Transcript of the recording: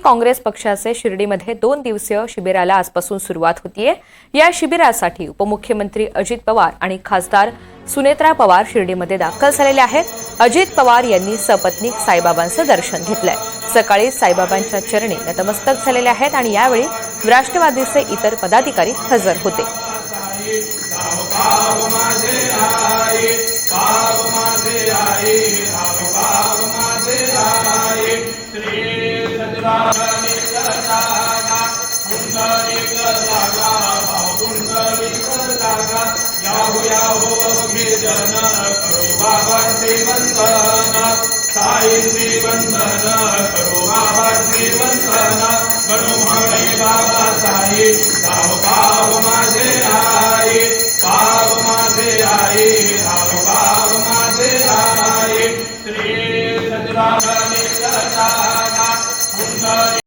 काँग्रेस पक्षाचे शिर्डीमध्ये 2 दिवसीय शिबिराला आजपासून सुरुवात होतीये। या शिबिरासाठी उपमुख्यमंत्री अजित पवार आणि खासदार सुनेत्रा पवार शिर्डीमध्ये दाखल झालेले आहेत। अजित पवार यांनी सपत्नीक साईबाबांचं दर्शन घेतलंय। सकाळी साईबाबांच्या चरणी नतमस्तक झालेले आहेत आणि यावेळी राष्ट्रवादीचे इतर पदाधिकारी हजर होते। साई श्री वंदन करो बाबा श्री वंदन।